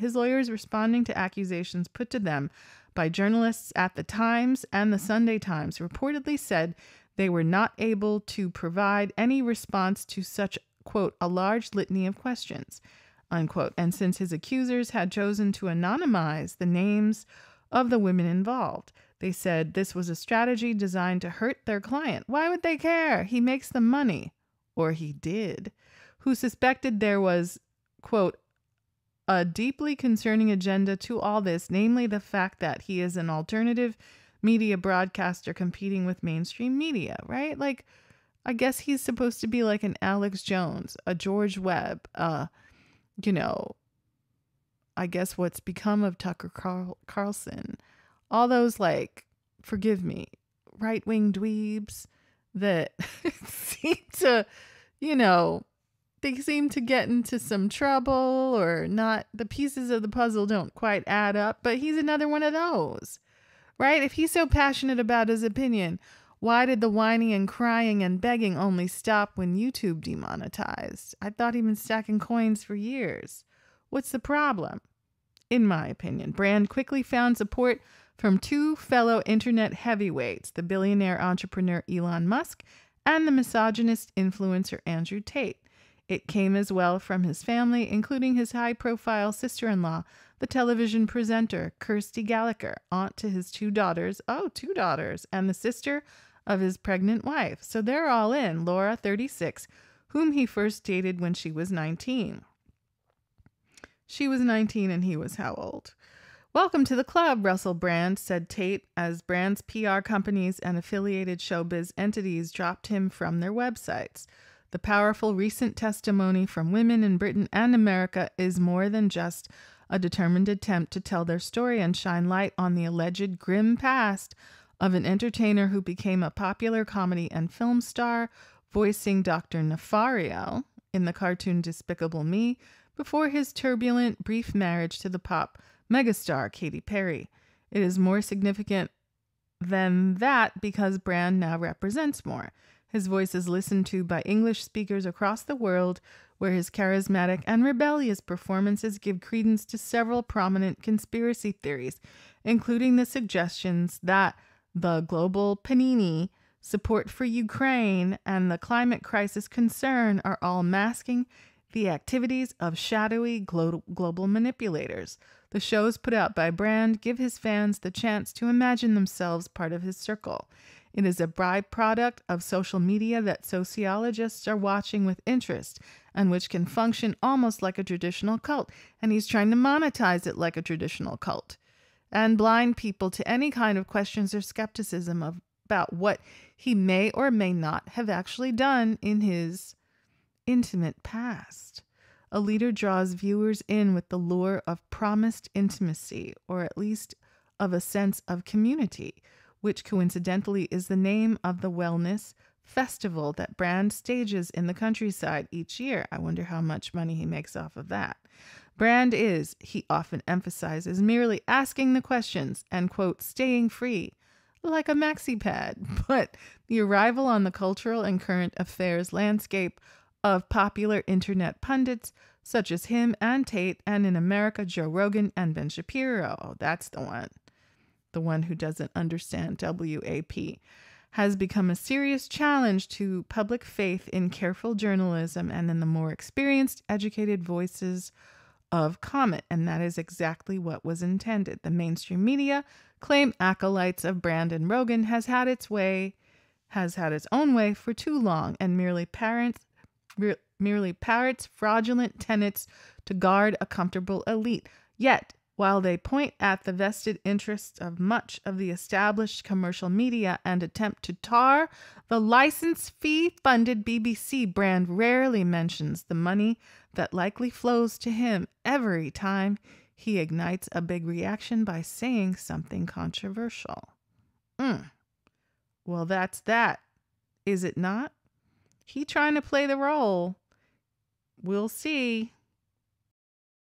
His lawyers, responding to accusations put to them by journalists at the Times and the Sunday Times, reportedly said they were not able to provide any response to such, quote, a large litany of questions, unquote. And since his accusers had chosen to anonymize the names of the women involved, they said this was a strategy designed to hurt their client. Why would they care? He makes them money. Or he did. Who suspected there was, quote, a deeply concerning agenda to all this, namely the fact that he is an alternative media broadcaster competing with mainstream media, right? Like, I guess he's supposed to be like an Alex Jones, a George Webb, you know, I guess what's become of Tucker Carlson. All those, like, forgive me, right-wing dweebs that seem to, you know, they seem to get into some trouble or not. The pieces of the puzzle don't quite add up, but he's another one of those, right? If he's so passionate about his opinion, why did the whining and crying and begging only stop when YouTube demonetized? I thought he'd been stacking coins for years. What's the problem? In my opinion, Brand quickly found support from two fellow internet heavyweights, the billionaire entrepreneur Elon Musk and the misogynist influencer Andrew Tate. It came as well from his family, including his high-profile sister-in-law, the television presenter Kirsty Gallagher, aunt to his two daughters, and the sister of his pregnant wife. So they're all in. Laura, 36, whom he first dated when she was 19. She was 19 and he was how old? Welcome to the club, Russell Brand, said Tate, as Brand's PR companies and affiliated showbiz entities dropped him from their websites. The powerful recent testimony from women in Britain and America is more than just a determined attempt to tell their story and shine light on the alleged grim past of an entertainer who became a popular comedy and film star, voicing Dr. Nefario in the cartoon Despicable Me before his turbulent, brief marriage to the pop megastar Katy Perry. It is more significant than that because Brand now represents more. His voice is listened to by English speakers across the world, where his charismatic and rebellious performances give credence to several prominent conspiracy theories, including the suggestions that the global panini, support for Ukraine, and the climate crisis concern are all masking the activities of shadowy global manipulators. The shows put out by Brand give his fans the chance to imagine themselves part of his circle. It is a byproduct of social media that sociologists are watching with interest and which can function almost like a traditional cult. And he's trying to monetize it like a traditional cult and blind people to any kind of questions or skepticism about what he may or may not have actually done in his intimate past. A leader draws viewers in with the lure of promised intimacy, or at least of a sense of community, which coincidentally is the name of the wellness festival that Brand stages in the countryside each year. I wonder how much money he makes off of that. Brand is, he often emphasizes, merely asking the questions and, quote, staying free, like a maxi pad. But the arrival on the cultural and current affairs landscape of popular internet pundits such as him and Tate, and in America, Joe Rogan and Ben Shapiro. Oh, that's the one. The one who doesn't understand WAP, has become a serious challenge to public faith in careful journalism and in the more experienced, educated voices of comment. And that is exactly what was intended. The mainstream media, claim acolytes of Brand and Rogan, has had its own way for too long and merely parrots fraudulent tenets to guard a comfortable elite. Yet, while they point at the vested interests of much of the established commercial media and attempt to tar the license fee-funded BBC, Brand rarely mentions the money that likely flows to him every time he ignites a big reaction by saying something controversial. Well, that's that, is it not? He trying to play the role. We'll see.